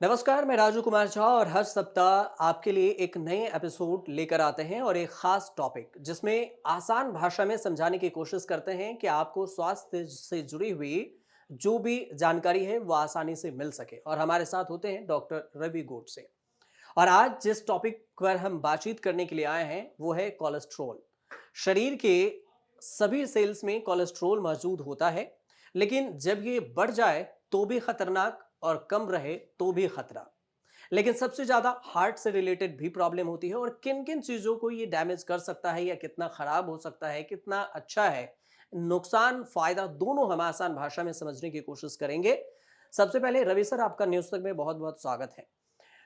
नमस्कार, मैं राजू कुमार झा और हर सप्ताह आपके लिए एक नए एपिसोड लेकर आते हैं और एक खास टॉपिक जिसमें आसान भाषा में समझाने की कोशिश करते हैं कि आपको स्वास्थ्य से जुड़ी हुई जो भी जानकारी है वो आसानी से मिल सके। और हमारे साथ होते हैं डॉक्टर रवि गोड से। और आज जिस टॉपिक पर हम बातचीत करने के लिए आए हैं वो है कोलेस्ट्रॉल। शरीर के सभी सेल्स में कोलेस्ट्रॉल मौजूद होता है, लेकिन जब ये बढ़ जाए तो भी खतरनाक और कम रहे तो भी खतरा। लेकिन सबसे ज्यादा हार्ट से रिलेटेड भी प्रॉब्लम होती है। और किन किन चीजों को ये डैमेज कर सकता है या कितना खराब हो सकता है, कितना अच्छा है, नुकसान फायदा दोनों हम आसान भाषा में समझने की कोशिश करेंगे। सबसे पहले रवि सर, आपका न्यूज तक में बहुत बहुत स्वागत है।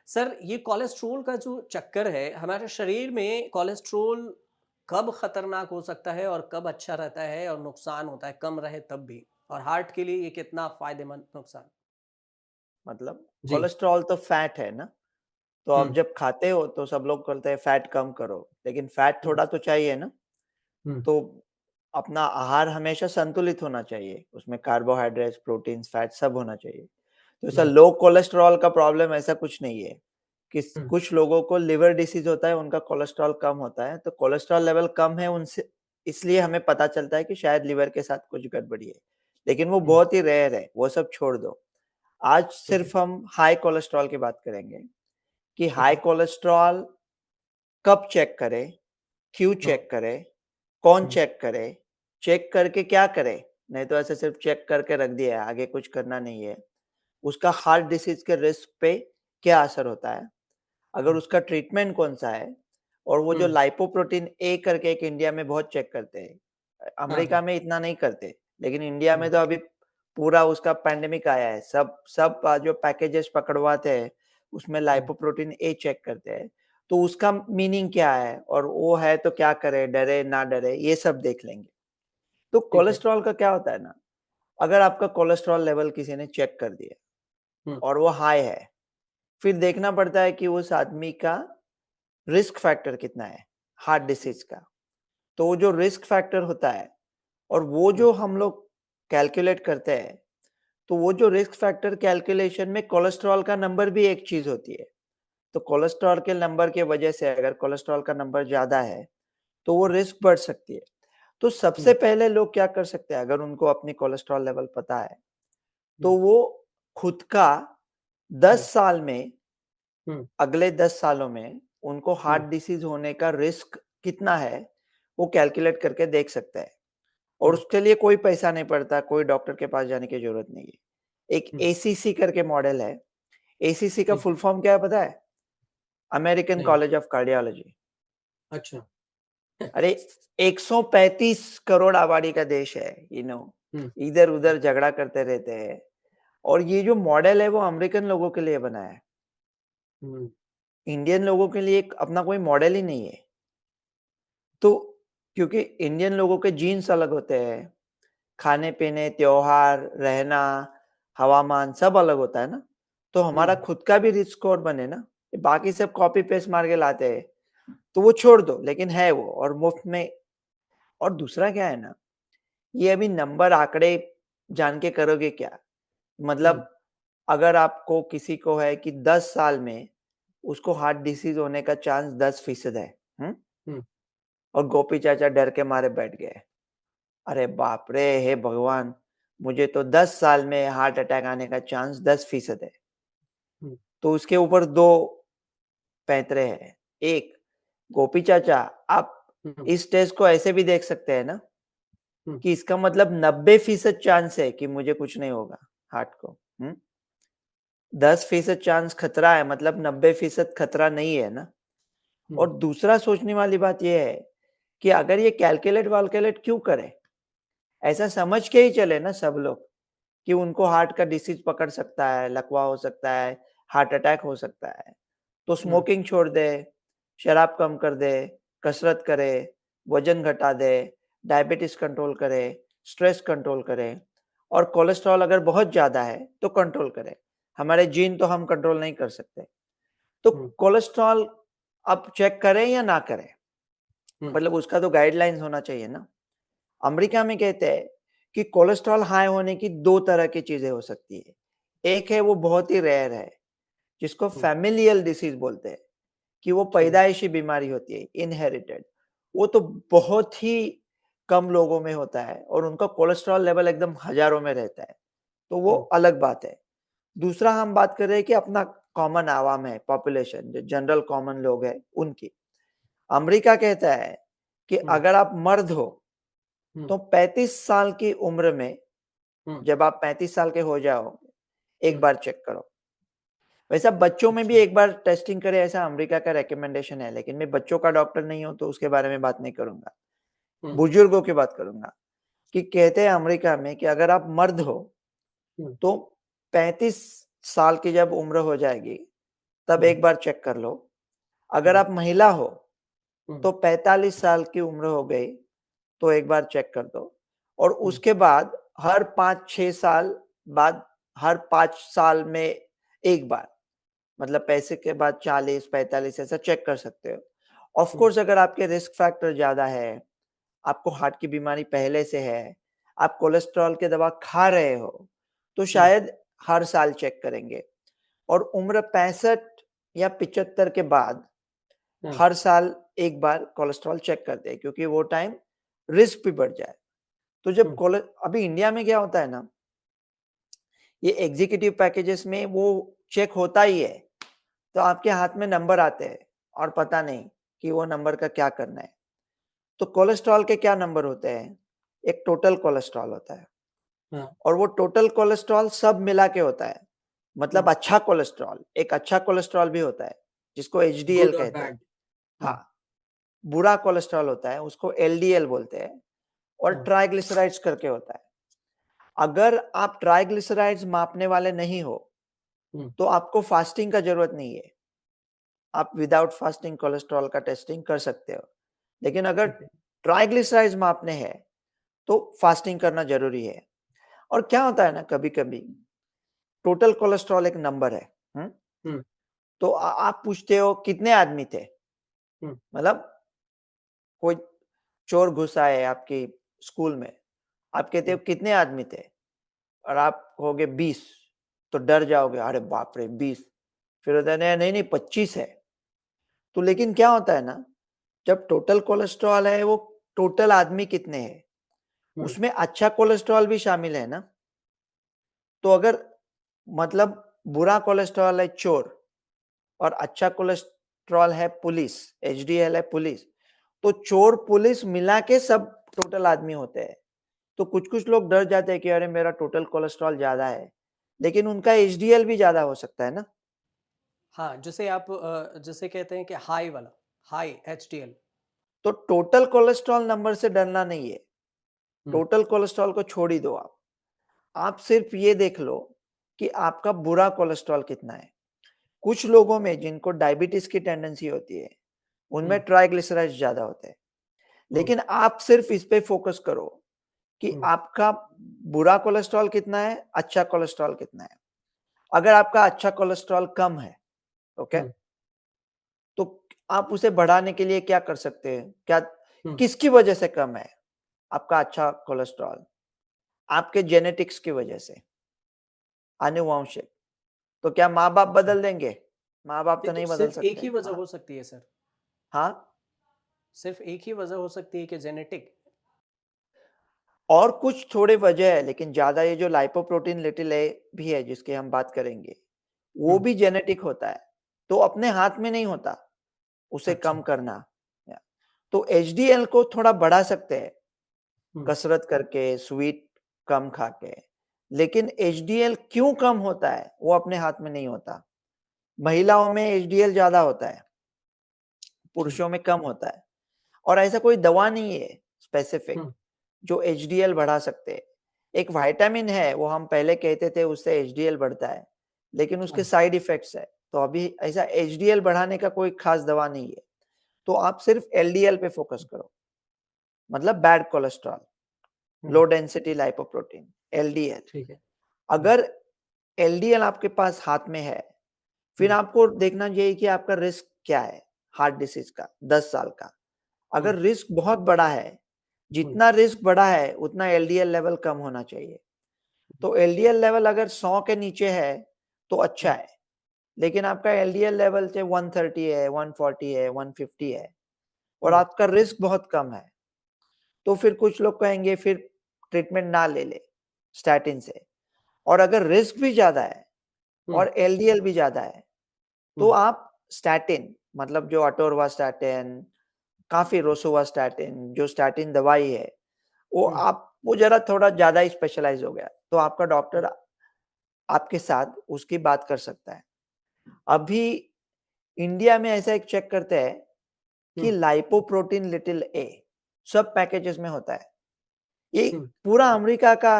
सर, ये कोलेस्ट्रॉल का जो चक्कर है हमारे शरीर में, कोलेस्ट्रॉल कब खतरनाक हो सकता है और कब अच्छा रहता है और नुकसान होता है कम रहे तब भी, और हार्ट के लिए ये कितना फायदेमंद नुकसान। मतलब जी। कोलेस्ट्रॉल तो फैट है ना। तो आप हम्म। जब खाते हो तो सब लोग बोलते हैं फैट कम करो, लेकिन फैट हम्म। थोड़ा तो चाहिए ना। हम्म। तो अपना आहार हमेशा संतुलित होना चाहिए, उसमें कार्बोहाइड्रेट्स, प्रोटीन्स, फैट सब होना चाहिए। तो ऐसा जी। लो कोलेस्ट्रॉल का प्रॉब्लम ऐसा कुछ नहीं है कि हम्म। कुछ लोगों को लिवर डिसीज होता है, उनका कोलेस्ट्रॉल कम होता है, तो कोलेस्ट्रॉल लेवल कम है उनसे, इसलिए हमें पता चलता है कि शायद लिवर के साथ कुछ गड़बड़ी है, लेकिन वो हम्म। बहुत ही रेयर है, वो सब छोड़ दो। आज ठीक है। सिर्फ हम हाई कोलेस्ट्रॉल की बात करेंगे कि ठीक हाई है। कोलेस्ट्रॉल कब चेक करें, क्यों हम्म। चेक करें, कौन हम्म। चेक करे, चेक करके क्या करें? नहीं तो ऐसे सिर्फ चेक करके रख दिया है, आगे कुछ करना नहीं है। उसका हार्ट डिसीज़ के रिस्क पे क्या असर होता है? अगर हम्म। उसका ट्रीटमेंट कौन-सा है? और वो जो हम्म। लाइपोप्रोटीन ए करके एक इंडिया में बहुत चेक करते हैं। हाँ अमेरिका हाँ। में इतना नहीं करते, लेकिन इंडिया में हम्म। तो अभी पूरा उसका पैंडेमिक आया है। सब सब जो पैकेजेस पकड़वाते हैं, उसमें हम्म। लाइपोप्रोटीन ए चेक करते हैं। तो उसका मीनिंग क्या है? और वो है तो क्या करें? डरे, ना डरे, ये सब देख लेंगे। तो ठीक है। कोलेस्ट्रॉल का क्या होता है ना, अगर आपका कोलेस्ट्रॉल लेवल किसी ने चेक कर दिया हम्म। और वो हाई है, फिर देखना पड़ता है कि उस आदमी का रिस्क फैक्टर कितना है, हार्ट डिसीज़ का। तो वो जो रिस्क फैक्टर होता है और वो हम्म। जो हम लोग कैलकुलेट करते हैं, तो वो जो रिस्क फैक्टर कैलकुलेशन में कोलेस्ट्रॉल का नंबर भी एक चीज़ होती है। तो कोलेस्ट्रॉल के नंबर की वजह से अगर कोलेस्ट्रॉल का नंबर ज़्यादा है, तो वो रिस्क बढ़ सकती है। तो सबसे हम्म। पहले लोग क्या कर सकते हैं, अगर उनको अपनी कोलेस्ट्रॉल लेवल पता है, तो हम्म। वो खुद का हम्म। 10 साल में, हम्म। अगले 10 सालों में उनको हार्ट हम्म। डिसीज़ होने का रिस्क कितना है, वो कैलकुलेट करके देख सकते हैं। और हम्म। उसके लिए कोई पैसा नहीं पड़ता, कोई डॉक्टर के पास जाने की ज़रूरत नहीं है। एक हम्म। एसीसी करके मॉडल है। एसीसी का जी। फुल फॉर्म क्या है पता है? अमेरिकन नहीं। College of cardiology. अच्छा। अरे 135 करोड़ आबादी का देश है, हम्म। इधर-उधर झगड़ा करते रहते हैं। और ये जो मॉडल है वो अमेरिकन लोगों के लिए बना है। हम्म। इंडियन लोगों के लिए एक अपना कोई मॉडल ही नहीं है। तो क्योंकि इंडियन लोगों के जीन्स अलग होते हैं, खाने-पीने, त्योहार, रहना, हवामान सब अलग होता है ना। तो हमारा हम्म। खुद का भी रिस्क स्कोर बने ना। ये बाकी सब कॉपी पेस्ट मार के लाते हैं, तो वो छोड़ दो, लेकिन है वो और मुफ्त में। और दूसरा क्या है ना, ये अभी नंबर आंकड़े जान के करोगे क्या? हम्म। मतलब अगर आपको किसी को है कि 10 साल में उसको हार्ट डिसीज़ होने का चांस 10% है, हुँ? हम्म। और गोपी चाचा डर के मारे बैठ गए। अरे बाप रे! हे भगवान! मुझे तो 10 साल में हार्ट अटैक आने का चांस 10% है। हम्म। तो उसके ऊपर 2 पैंतरे हैं। एक, गोपी चाचा, आप हम्म। इस टेस्ट को ऐसे भी देख सकते हैं ना हम्म। कि इसका मतलब 90% चांस है कि मुझे कुछ नहीं होगा हार्ट को, हुँ? 10% चांस खतरा है, मतलब 90% खतरा नहीं है ना। हम्म। और दूसरा सोचने वाली बात ये है कि अगर ये कैलकुलेट-वालकुलेट क्यों करें? ऐसा समझ के ही चले ना सब लोग कि उनको हार्ट का डिसीज़ पकड़ सकता है, लकवा हो सकता है, हार्ट अटैक हो सकता है। तो हम्म। स्मोकिंग छोड़ दे, शराब कम कर दे, कसरत करे, वज़न घटा दे, डायबिटीज़ कंट्रोल करे, स्ट्रेस कंट्रोल करे और कोलेस्ट्रॉल अगर बहुत ज़्यादा है तो कंट्रोल करे। हमारे जीन तो हम कंट्रोल नहीं कर सकते। तो हम्म। कोलेस्ट्रॉल अब चेक करें या ना करें? हम्म। मतलब उसका तो गाइडलाइंस होना चाहिए ना। अमेरिका में कहते हैं कि कोलेस्ट्रॉल हाई होने की 2 तरह की चीज़ें हो सकती है। एक है वो बहुत ही रेयर है, जिसको हुँ, फैमिलियल डिसीज बोलते हैं, कि वो ठीक है। पैदाइशी बीमारी होती है, इनहेरिटेड। वो तो बहुत ही कम लोगों में होता है और उनका कोलेस्ट्रॉल लेवल एकदम हज़ारों में रहता है, तो वो हुँ, अलग बात है। दूसरा हम बात कर रहे हैं कि अपना कॉमन आवाम है, पॉपुलेशन जो जनरल कॉमन लोग हैं, उनकी। अमेरिका कहता है कि हुँ, अगर आप मर्द हो, हुँ, तो 35 साल की उम्र में, हुँ, जब आप 35 साल के हो जाओ, एक हुँ, बार चेक करो। वैसा बच्चों में भी अच्छा। एक बार टेस्टिंग करें, ऐसा अमेरिका का रिकमेंडेशन है, लेकिन मैं बच्चों का डॉक्टर नहीं हूँ, तो उसके बारे में बात नहीं करूँगा। हुँ, बुजुर्गों की बात करूँगा, कि कहते हैं अमेरिका में कि अगर आप मर्द हो, हुँ, तो 35 साल की जब उम्र हो जाएगी, तब हुँ, एक बार चेक कर लो। अगर हुँ, आप महिला हो, हुँ, तो 45 साल की उम्र हो गई, तो एक बार चेक कर दो। और हुँ, उसके बाद हर 5-6 साल बाद, हर 5 साल में एक बार, मतलब पैसे के बाद 40-45 ऐसा चेक कर सकते हो। ऑफ हुँ, कोर्स अगर आपके रिस्क फैक्टर ज़्यादा है, आपको हार्ट की बीमारी पहले से है, आप कोलेस्ट्रॉल की दवा खा रहे हो, तो हुँ, शायद हर साल चेक करेंगे। और उम्र 65 या 75 के बाद हुँ, हर साल एक बार कोलेस्ट्रॉल चेक करते हैं, क्योंकि वो टाइम रिस्क भी बढ़ जाए। तो जब हुँ, कोले अभी इंडिया में क्या होता है ना, ये एग्ज़ीक्यूटिव पैकेजेस में वो चेक होता ही है, तो आपके हाथ में नंबर आते हैं और पता नहीं कि वो नंबर का क्या करना है। तो कोलेस्ट्रॉल के क्या नंबर होते हैं? एक टोटल कोलेस्ट्रॉल होता है, हाँ, और वो टोटल कोलेस्ट्रॉल सब मिला के होता है। हुँ, मतलब अच्छा कोलेस्ट्रॉल, एक अच्छा कोलेस्ट्रॉल भी होता है, जिसको एचडीएल गुड और कहते हैं। बैड। हाँ, हाँ, बुरा कोलेस्ट्रॉल होता है, उसको एलडीएल बोलते हैं, और हाँ, ट्राइग्लिसराइड्स करके होता है। अगर आप ट्राइग्लिसराइड्स मापने वाले नहीं हो, हुँ, तो आपको फास्टिंग का ज़रूरत नहीं है। आप विदाउट फास्टिंग कोलेस्ट्रॉल का टेस्टिंग कर सकते हो। लेकिन अगर ठीक है। ट्राइग्लिसराइड्स मापने हैं, तो फास्टिंग करना ज़रूरी है। और क्या होता है ना, कभी-कभी टोटल कोलेस्ट्रॉल एक नंबर है, हुँ? हुँ, तो आप पूछते हो कितने आदमी थे? हुँ, मतलब कोई चोर घुसा है आपकी स्कूल में, आप कहते हो हुँ, कितने आदमी थे? और आप कहोगे 20, तो डर जाओगे, अरे बाप रे! 20। फिर होता है नहीं-नहीं 25 है। तो लेकिन क्या होता है ना, जब टोटल कोलेस्ट्रॉल है, वो टोटल आदमी कितने हैं, हुँ, उसमें अच्छा कोलेस्ट्रॉल भी शामिल है ना। तो अगर मतलब बुरा कोलेस्ट्रॉल है चोर, और अच्छा कोलेस्ट्रॉल है पुलिस, एचडीएल है पुलिस, तो चोर पुलिस मिला के सब टोटल आदमी होते हैं। तो कुछ-कुछ लोग डर जाते हैं कि अरे मेरा टोटल कोलेस्ट्रॉल ज़्यादा है, लेकिन उनका एचडीएल भी ज़्यादा हो सकता है ना। हाँ, जिसे आप जिसे कहते हैं कि हाई वाला, हाई एचडीएल। तो टोटल कोलेस्ट्रॉल नंबर से डरना नहीं है, हुँ, टोटल कोलेस्ट्रॉल को छोड़ ही दो आप। आप सिर्फ ये देख लो कि आपका बुरा कोलेस्ट्रॉल कितना है। कुछ लोगों में जिनको डायबिटीज़ की टेंडेंसी होती है, हुँ, उनमें ट्राइग्लिसराइड्स ज़्यादा होते हैं। हुँ, लेकिन आप सिर्फ इस पे फ़ोकस करो कि हुँ, आपका बुरा कोलेस्ट्रॉल कितना है, अच्छा कोलेस्ट्रॉल कितना है। अगर आपका अच्छा कोलेस्ट्रॉल कम है, ओके? हुँ, तो आप उसे बढ़ाने के लिए क्या कर सकते हैं? क्या हुँ, किसकी वजह से कम है आपका अच्छा कोलेस्ट्रॉल? आपके जेनेटिक्स की वजह से, आनुवांशिक। तो क्या माँ-बाप अच्छा। बदल देंगे? माँ-बाप नहीं तो तो नहीं बदल सिर्फ़ एक सकते। ही वजह हाँ, हो सकती है सर, हाँ। सिर्फ़ एक ही वजह हो सकती है कि जेनेटिक? और कुछ थोड़े वजह है, लेकिन ज़्यादा ये जो लाइपोप्रोटीन लिटिल ए भी है जिसकी हम बात करेंगे, वो हुँ, भी जेनेटिक होता है। तो अपने हाथ में नहीं होता उसे अच्छा। कम करना। या तो एचडीएल को थोड़ा बढ़ा सकते हैं, हुँ, कसरत करके, स्वीट कम खा के। लेकिन एचडीएल क्यों कम होता है, वो अपने हाथ में नहीं होता। महिलाओं में एचडीएल ज़्यादा होता है, ठीक। पुरुषों में कम होता है। और ऐसा कोई दवा नहीं है स्पेसिफिक हुँ, जो एचडीएल बढ़ा सकते हैं। एक विटामिन है, वो हम पहले कहते थे उससे एचडीएल बढ़ता है, लेकिन उसके हाँ, साइड इफेक्ट्स है। तो अभी ऐसा एचडीएल बढ़ाने का कोई खास दवा नहीं है। तो आप सिर्फ एलडीएल पे फोकस करो, मतलब बैड कोलेस्ट्रॉल, हुँ, लो डेंसिटी लाइपोप्रोटीन, एलडीएल। ठीक है। हुँ, अगर एलडीएल आपके पास हाथ में है, फिर हुँ, आपको देखना चाहिए कि आपका रिस्क क्या है हार्ट डिसीज का 10 साल का। हुँ, अगर रिस्क बहुत बड़ा है, हुँ, जितना रिस्क बढ़ा है उतना एलडीएल लेवल कम होना चाहिए। तो एलडीएल लेवल अगर 100 के नीचे है, तो अच्छा हुँ, है। लेकिन आपका एलडीएल लेवल से 130 है, 140 है, 150 है और हुँ, आपका रिस्क बहुत कम है, तो फिर कुछ लोग कहेंगे फिर ट्रीटमेंट ना ले ले स्टैटिन से। और अगर रिस्क भी ज़्यादा है हुँ, और एलडीएल भी ज़्यादा है, तो हुँ, आप स्टैटिन मतलब जो अटोरवास्टैटिन, काफ़ी रोसुवास्टैटिन जो स्टैटिन दवाई है, हुँ, वो ज़रा थोड़ा ज़्यादा ही स्पेशलाइज़ हो गया, तो आपका हुँ, डॉक्टर आपके साथ उसकी बात कर सकता है। अभी इंडिया में ऐसा एक चेक करते हैं कि हुँ, लाइपोप्रोटीन लिटिल ए सब पैकेजेस में होता है। ये हुँ, पूरा अमेरिका का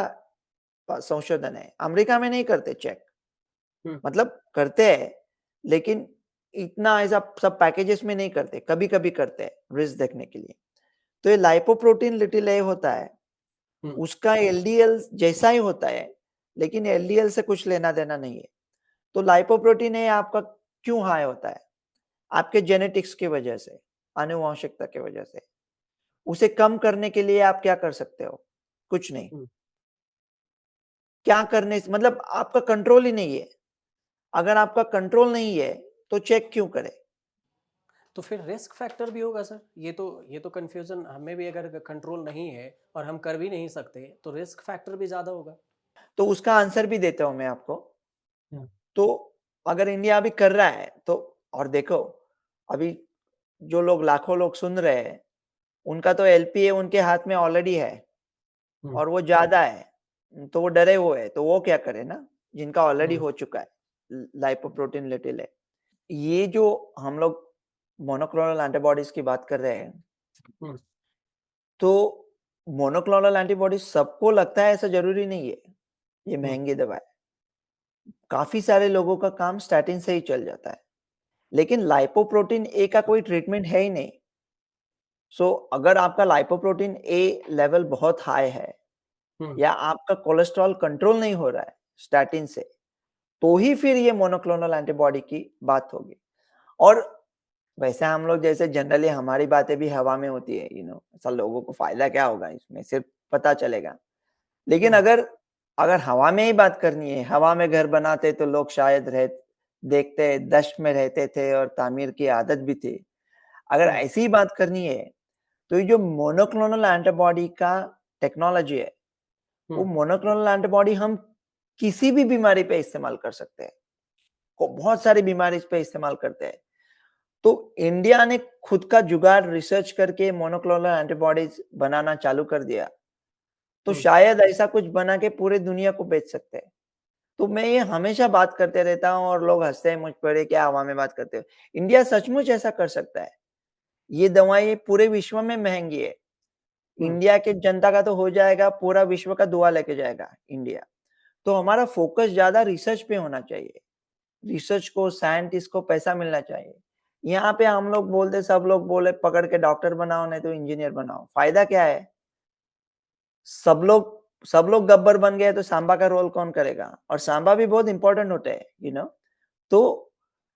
संशोधन है। अमेरिका में नहीं करते चेक, हुँ, मतलब करते हैं, लेकिन इतना ऐसा सब पैकेजेस में नहीं करते, कभी-कभी करते हैं रिस्क देखने के लिए। तो ये लाइपोप्रोटीन लिटिल ए होता है, हुँ, उसका एलडीएल जैसा ही होता है, लेकिन एलडीएल से कुछ लेना-देना नहीं है। तो लाइपोप्रोटीन ए आपका क्यों हाई होता है? आपके जेनेटिक्स की वजह से, आनुवंशिकता की वजह से। उसे कम करने के लिए आप क्या कर सकते हो? कुछ नहीं। हुँ। क्या करने से मतलब आपका कंट्रोल ही नहीं है। अगर आपका कंट्रोल नहीं है, तो चेक क्यों करें? तो फिर रिस्क फैक्टर भी होगा सर? ये तो कन्फ्यूज़न हमें भी अगर कंट्रोल नहीं है और हम कर भी नहीं सकते, तो रिस्क फैक्टर भी ज़्यादा होगा। तो उसका आंसर भी देता हूँ मैं आपको। हुँ, तो अगर इंडिया अभी कर रहा है, तो और देखो, अभी जो लोग लाखों लोग सुन रहे हैं, उनका तो एलपीए उनके हाथ में ऑलरेडी है हुँ, और वो ज़्यादा है, तो वो डरे हुए हैं, तो वो क्या करें ना, जिनका ऑलरेडी हुँ, हो चुका है, लाइपोप्रोटीन लिटिल है। ये जो हम लोग मोनोक्लोनल एंटीबॉडीज़ की बात कर रहे हैं, हुँ, तो मोनोक्लोनल एंटीबॉडीज़ सबको लगता है ऐसा ज़रूरी नहीं है, ये हुँ, महँगी दवा है। काफ़ी सारे लोगों का काम स्टैटिन से ही चल जाता है, लेकिन लाइपोप्रोटीन ए का कोई ट्रीटमेंट है ही नहीं। सो अगर आपका लाइपोप्रोटीन ए लेवल बहुत हाई है हुँ, या आपका कोलेस्ट्रॉल कंट्रोल नहीं हो रहा है स्टैटिन से, तो ही फिर ये मोनोक्लोनल एंटीबॉडी की बात होगी। और वैसे हम लोग जैसे जनरली हमारी बातें भी हवा में होती है, ऐसा लोगों को फ़ायदा क्या होगा इसमें, सिर्फ पता चलेगा। लेकिन हुँ, अगर अगर हवा में ही बात करनी है, हवा में घर बनाते तो लोग शायद देखते दश्त में रहते थे और तामीर की आदत भी थी। अगर हुँ, ऐसी ही बात करनी है, तो ये जो मोनोक्लोनल एंटीबॉडी का टेक्नोलॉजी है, वो हुँ, मोनोक्लोनल एंटीबॉडी हम किसी भी बीमारी पे इस्तेमाल कर सकते हैं। को बहुत सारी बीमारी इस पे इस्तेमाल करते हैं। तो इंडिया ने खुद का जुगाड़ रिसर्च करके मोनोक्लोनल एंटीबॉडीज बनाना चालू कर दिया, तो हुँ, शायद ऐसा कुछ बना के पूरे दुनिया को बेच सकते हैं। तो मैं ये हमेशा बात करते रहता हूँ और लोग हँसते हैं मुझ पर, ये क्या हवा में बात करते हो? इंडिया सचमुच ऐसा कर सकता है। ये दवाएँ पूरे विश्व में महँगी है। हुँ, इंडिया के जनता का तो हो जाएगा, पूरा विश्व का दुआ लेके जाएगा इंडिया। तो हमारा फ़ोकस ज़्यादा रिसर्च पे होना चाहिए। रिसर्च को, साइंटिस्ट को पैसा मिलना चाहिए। यहाँ पे हम लोग बोलते सब लोग बोले पकड़ के डॉक्टर बनाओ नहीं तो इंजीनियर बनाओ। फ़ायदा क्या है? सब लोग गब्बर बन गए तो सांबा का रोल कौन करेगा? और सांबा भी बहुत इम्पोर्टेंट होते हैं, तो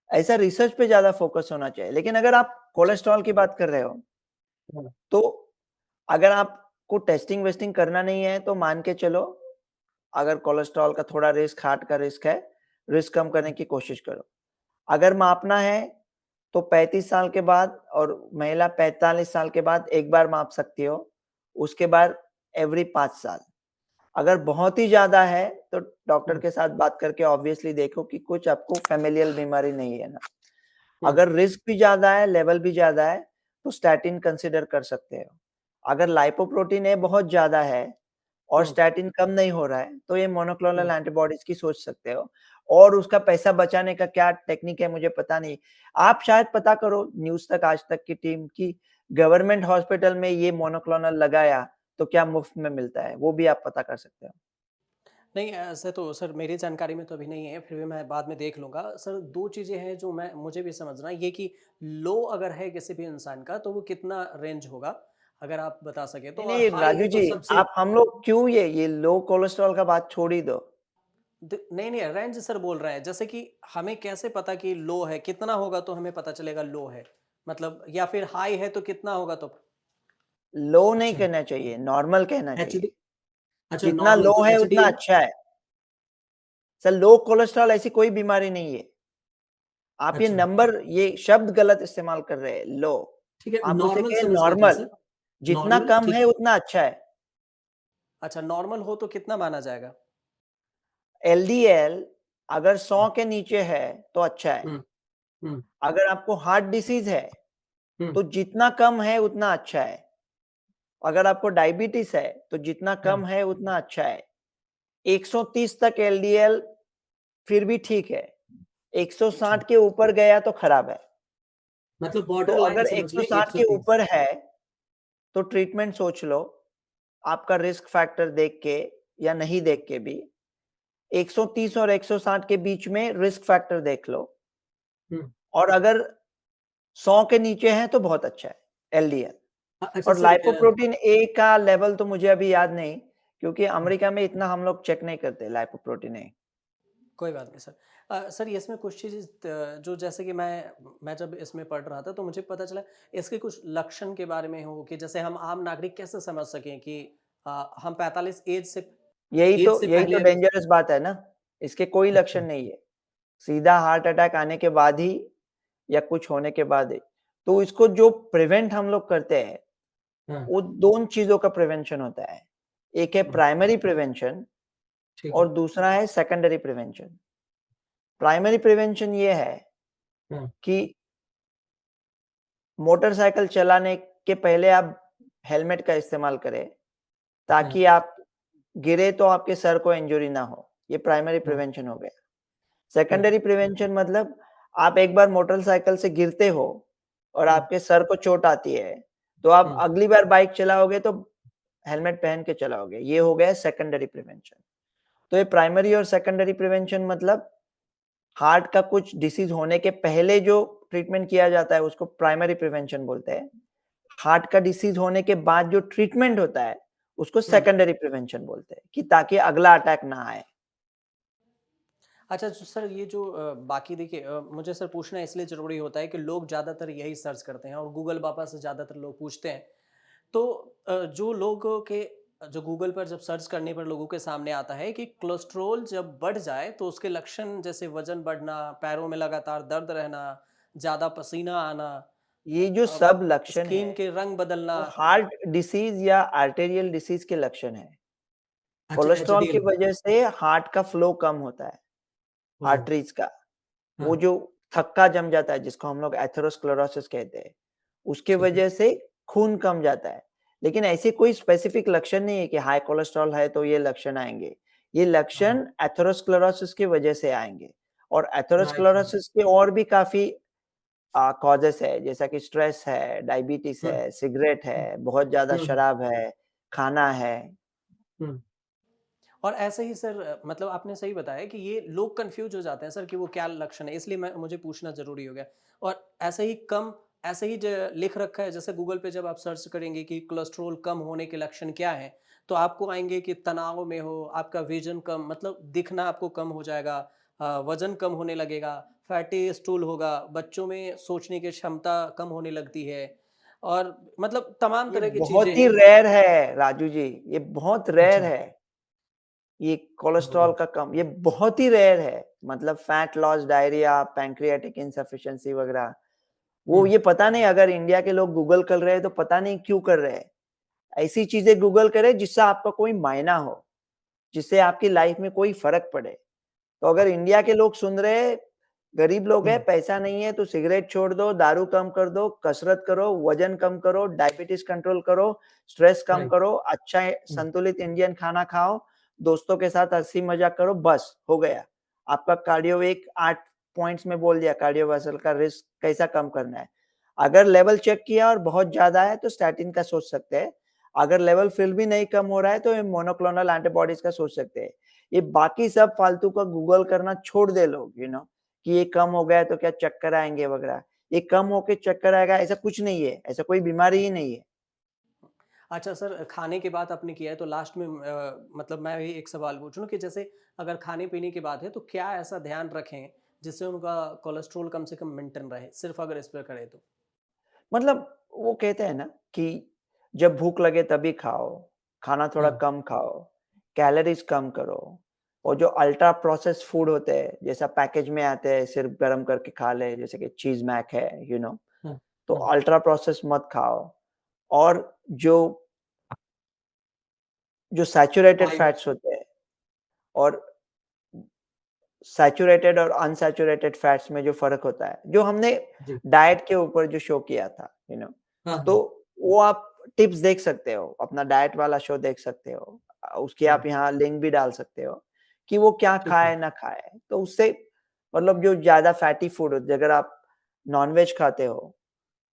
ऐसा रिसर्च पे ज़्यादा फ़ोकस होना चाहिए। लेकिन अगर आप कोलेस्ट्रॉल की बात कर रहे हो, हुँ, तो अगर आपको टेस्टिंग-वेस्टिंग करना नहीं है तो मान के चलो, अगर कोलेस्ट्रॉल का थोड़ा रिस्क, हार्ट का रिस्क है, रिस्क कम करने हुँ, की कोशिश करो। अगर मापना है, तो 35 साल के बाद और महिला 45 साल के बाद एक बार माप सकती हो, उसके बाद एवरी 5 साल। अगर बहुत ही ज़्यादा है, तो डॉक्टर हुँ, के साथ बात करके ऑब्वियसली देखो कि कुछ आपको फ़ैमिलियल बीमारी नहीं है ना। हुँ, अगर रिस्क भी ज़्यादा है, लेवल भी ज़्यादा है, तो स्टैटिन कंसीडर कर सकते हो। अगर लाइपोप्रोटीन ए बहुत ज़्यादा है और हुँ, स्टैटिन कम नहीं हो रहा है, तो ये मोनोक्लोनल हुँ। एंटीबॉडीज़ की सोच सकते हो। और उसका पैसा बचाने का क्या टेक्निक है मुझे पता नहीं। आप शायद पता करो न्यूज़ तक, आज तक की टीम की गवर्नमेंट हॉस्पिटल में ये मोनोक्लोनल लगाया, तो क्या मुफ्त में मिलता है? वो भी आप पता कर सकते हो। नहीं, ऐसे तो सर मेरी जानकारी में तो अभी नहीं है, फिर भी मैं बाद में देख लूँगा। सर 2 चीज़ें हैं जो मैं मुझे भी समझना है, ये कि लो अगर है किसी भी इंसान का तो वो कितना रेंज होगा? अगर आप बता सकें तो, नहीं, और नहीं हाई राजू है तो जी, सबसे आप हम लोग क्यों ये लो कोलेस्ट्रॉल का बात छोड़ ही दो। नहीं, नहीं रेंज सर बोल रहे हैं, जैसे कि हमें कैसे पता कि लो है? कितना होगा तो हमें पता चलेगा लो है? मतलब या फिर हाई है तो कितना होगा तो? लो नहीं अच्छा, कहना चाहिए, नॉर्मल कहना चाहिए। एचडी अच्छा जितना नॉर्मल लो तो है उतना एचडीएल? अच्छा है। सर लो कोलेस्ट्रॉल ऐसी कोई बीमारी नहीं है। आप ये अच्छा, नंबर, ये शब्द गलत इस्तेमाल कर रहे हैं, लो। ठीक है, आप उसे नॉर्मल कहें समझ लेते हैं नॉर्मल, सर, जितना नॉर्मल कम ठीक है है। उतना अच्छा है। अच्छा, नॉर्मल हो तो कितना माना जाएगा? एलडीएल अगर हुँ, 100 के नीचे है तो अच्छा है। हुँ, हुँ, अगर आपको हार्ट डिसीज़ है, हुँ, तो जितना कम है उतना अच्छा है। अगर आपको डायबिटीज़ है, तो जितना हाँ, कम है उतना अच्छा है। 130 तक एलडीएल फिर भी ठीक है, अच्छा। 160 के ऊपर गया तो खराब है। मतलब तो बॉर्डर लाइन अगर समझ लें 160 के 130। ऊपर है, तो ट्रीटमेंट सोच लो, आपका रिस्क फैक्टर देख के या नहीं हुँ, देख के भी। 130 और 160 के बीच में रिस्क फैक्टर देख लो, हुँ। और अगर 100 के नीचे है तो बहुत अच्छा है एलडीएल। अच्छा और सर लाइपोप्रोटीन ए का लेवल तो मुझे अभी याद नहीं, क्योंकि हुँ, अमेरिका में इतना हम लोग चेक नहीं करते लाइपोप्रोटीन ए। कोई बात नहीं सर। सर इसमें कुछ चीज़ें जो जैसे कि मैं जब इसमें पढ़ रहा था तो मुझे पता चला इसके कुछ लक्षण के बारे में हो कि जैसे हम आम नागरिक कैसे समझ सकें कि हम 45 एज से यही तो पहले। डेंजरस बात है ना, इसके कोई लक्षण अच्छा, नहीं है। सीधा हार्ट अटैक आने के बाद ही या कुछ होने के बाद ही। तो इसको जो प्रिवेंट हम लोग करते हैं, हाँ, वो 2 चीज़ों का प्रिवेंशन होता है। एक है हुँ, प्राइमरी प्रिवेंशन ठीक है। और दूसरा है सेकेंडरी प्रिवेंशन। प्राइमरी प्रिवेंशन ये है हाँ, कि मोटरसाइकिल चलाने के पहले आप हेलमेट का इस्तेमाल करें, हाँ, ताकि आप गिरे तो आपके सर को इंजरी ना हो। ये प्राइमरी हाँ, प्रिवेंशन हो गया। हाँ, सेकेंडरी प्रिवेंशन मतलब आप एक बार मोटरसाइकिल से गिरते हो और हुँ, आपके सर को चोट आती है, तो आप हुँ, अगली बार बाइक चलाओगे तो हेलमेट पहन के चलाओगे। ये हो गया सेकेंडरी प्रिवेंशन। तो ये प्राइमरी और सेकेंडरी प्रिवेंशन मतलब हार्ट का कुछ डिसीज़ होने के पहले जो ट्रीटमेंट किया जाता है उसको प्राइमरी प्रिवेंशन बोलते हैं। हार्ट का डिसीज़ होने के बाद जो ट्रीटमेंट होता है, उसको हुँ। सेकेंडरी प्रिवेंशन बोलते हैं, कि ताकि अगला अटैक ना आए। अच्छा जो सर ये जो बाकी देखिए मुझे सर पूछना इसलिए ज़रूरी होता है कि लोग ज़्यादातर यही सर्च करते हैं और गूगल पापा से ज़्यादातर लोग पूछते हैं। तो जो लोगों के जो गूगल पर जब सर्च करने पर लोगों के सामने आता है कि कोलेस्ट्रॉल जब बढ़ जाए तो उसके लक्षण जैसे वजन बढ़ना, पैरों में लगातार दर्द रहना, ज़्यादा पसीना आना, ये जो अ, सब लक्षण स्किन हैं, के रंग बदलना। वो हार्ट डिसीज़ या आर्टेरियल डिसीज़ के लक्षण हैं। अच्छा कोलेस्ट्रॉल की एचडीएल। वजह से हार्ट का फ्लो कम होता है, ओह! आर्टरीज़ का। वो हाँ, जो थक्का जम जाता है, जिसको हम लोग एथेरोस्क्लेरोसिस कहते हैं, उसके ठीक है। वजह से खून कम जाता है। लेकिन ऐसे कोई स्पेसिफिक लक्षण नहीं है कि हाई कोलेस्ट्रॉल है तो ये लक्षण आएँगे। ये हाँ, लक्षण एथेरोस्क्लेरोसिस की वजह से आएँगे, और राइट, राइट। एथेरोस्क्लेरोसिस के और भी काफ़ी कॉजेज़ है, जैसा कि स्ट्रेस है, डायबिटीज़ हुँ, है, सिगरेट हुँ, है, बहुत ज़्यादा हुँ, हुँ, शराब है, खाना है। हुँ। और ऐसे ही सर मतलब आपने सही बताया कि ये लोग कंफ्यूज हो जाते हैं सर कि वो क्या लक्षण है, इसलिए मैं मुझे पूछना ज़रूरी हो गया। और ऐसे ही लिख रखा है जैसे गूगल पे जब आप सर्च करेंगे कि कोलेस्ट्रॉल कम होने के लक्षण क्या हैं, तो आपको आएंगे कि तनाव में हो, आपका विजन कम मतलब दिखना आपको कम हो जाएगा, वजन कम होने लगेगा, फैटी स्टूल होगा, बच्चों में सोचने की क्षमता कम होने लगती है और मतलब तमाम ये तरह की चीज़ें बहुत ही हैं। रेयर है राजू जी, ये बहुत रेयर अच्छा। है। ये ओह! कोलेस्ट्रॉल का कम, ये बहुत ही रेयर है। मतलब fat loss, diarrhoea, pancreatic insufficiency वगैरह। वो हुँ, ये पता नहीं, अगर इंडिया के लोग गूगल कर रहे हैं तो पता नहीं क्यों कर रहे हैं। ऐसी चीज़ें गूगल करें जिससे आपका कोई मायना हो, जिससे आपकी लाइफ में कोई फ़र्क पड़े। तो अगर इंडिया के लोग सुन रहे हैं, गरीब लोग हुँ, हैं, पैसा नहीं है तो सिगरेट छोड़ दो, दारू कम कर दो, कसरत करो, वज़न कम करो, डायबिटीज़ कंट्रोल करो, स्ट्रेस कम राइट। करो, अच्छा हुँ, संतुलित इंडियन खाना खाओ, दोस्तों के साथ हँसी-मज़ाक करो, बस हो गया। आपका कार्डियो एक 8 पॉइंट्स में बोल दिया, कार्डियोवास्कुलर का रिस्क कैसा कम करना है। अगर लेवल चेक किया और बहुत ज़्यादा है तो स्टैटिन का सोच सकते हैं। अगर लेवल फिर भी नहीं कम हो रहा है तो ये मोनोक्लोनल एंटीबॉडीज़ का सोच सकते हैं। ये बाकी सब फालतू का गूगल करना छोड़ दे लोग, कि ये कम हो गया है तो क्या चक्कर आएँगे वगैरह। ये कम होके चक्कर आएगा ऐसा कुछ नहीं है, ऐसा कोई बीमारी ही नहीं है। अच्छा सर खाने की बात आपने किया है तो लास्ट में मतलब मैं भी एक सवाल पूछूँ कि जैसे अगर खाने-पीने की बात है तो क्या ऐसा ध्यान रखें जिससे उनका कोलेस्ट्रॉल कम से कम मेंटेन रहे? सिर्फ़ अगर इस पे करें तो? मतलब वो कहते हैं ना कि जब भूख लगे तभी खाओ, खाना थोड़ा हाँ, कम खाओ, कैलोरीज़ कम करो, और जो अल्ट्रा प्रोसेस्ड फूड होते हैं, जैसा पैकेज में आते हैं, सिर्फ़ गरम करके खा ले, जैसे कि चीज़ मैक है, हुँ, तो हुँ, अल्ट्रा प्रोसेस्ड मत खाओ। और जो जो सैचुरेटेड फाइबर फैट्स होते हैं और सैचुरेटेड और अनसैचुरेटेड फैट्स में जो फ़र्क होता है, जो हमने जी। डाइट के ऊपर जो शो किया था, हाँ, तो हाँ। वो आप टिप्स देख सकते हो, अपना डाइट वाला शो देख सकते हो। उसकी हुँ, आप यहाँ लिंक भी डाल सकते हो कि वो क्या ठीक है। खाए, ना खाए। तो उससे मतलब जो ज़्यादा फैटी फूड होती है, अगर आप नॉन-वेज खाते हो,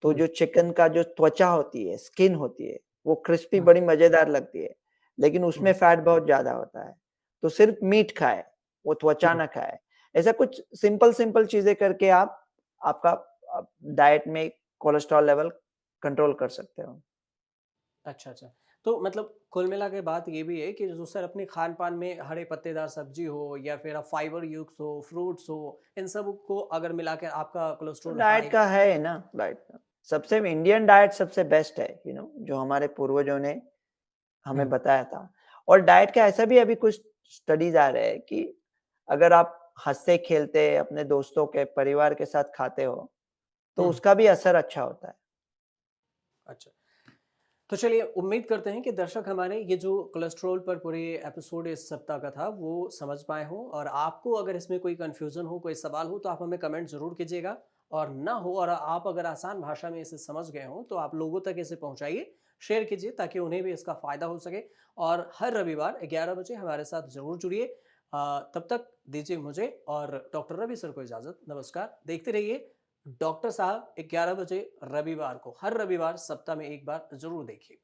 तो हुँ, जो चिकन का जो त्वचा होती है, स्किन होती है, वो क्रिस्पी हाँ, बड़ी मज़ेदार लगती है, लेकिन उसमें हुँ, फैट बहुत ज़्यादा होता है। तो सिर्फ़ मीट खाएँ, वो त्वचा हुँ। ना खाएँ। ऐसा कुछ सिंपल-सिंपल चीज़ें करके आप आपका डाइट में कोलेस्ट्रॉल लेवल कंट्रोल कर सकते हो। अच्छा, अच्छा। तो मतलब कुल मिला के बात ये भी है कि जो सर अपने खान-पान में हरे पत्तेदार सब्ज़ी हो या फिर आप फाइबर युक्त हो, फ्रूट्स हो, इन सब को अगर मिला के आपका तो कोलेस्ट्रॉल डाइट हाई का है ना, डाइट का। सबसे इंडियन डाइट सबसे बेस्ट है, जो हमारे पूर्वजों ने हमें हुँ, बताया था। और डाइट का ऐसा भी अभी कुछ स्टडीज़ आ रहे हैं कि अगर आप हँसते-खेलते अपने दोस्तों के, परिवार के साथ खाते हो, तो हुँ, उसका भी असर अच्छा होता है। अच्छा। तो चलिए उम्मीद करते हैं कि दर्शक हमारे ये जो कोलेस्ट्रॉल पर पूरे एपिसोड इस सप्ताह का था वो समझ पाए हों और आपको अगर इसमें कोई कन्फ्यूज़न हो, कोई सवाल हो तो आप हमें कमेंट ज़रूर कीजिएगा और ना हो और आप अगर आसान भाषा में इसे समझ गए हों तो आप लोगों तक इसे पहुंचाइए, शेयर कीजिए ताकि उन्हें भी इसका फ़ायदा हो सके और हर रविवार 11 बजे हमारे साथ ज़रूर जुड़िए। तब तक दीजिए मुझे और डॉक्टर रवि सर को इजाज़त। नमस्कार। देखते रहिए डॉक्टर साहब 11 बजे रविवार को, हर रविवार सप्ताह में एक बार ज़रूर देखिए।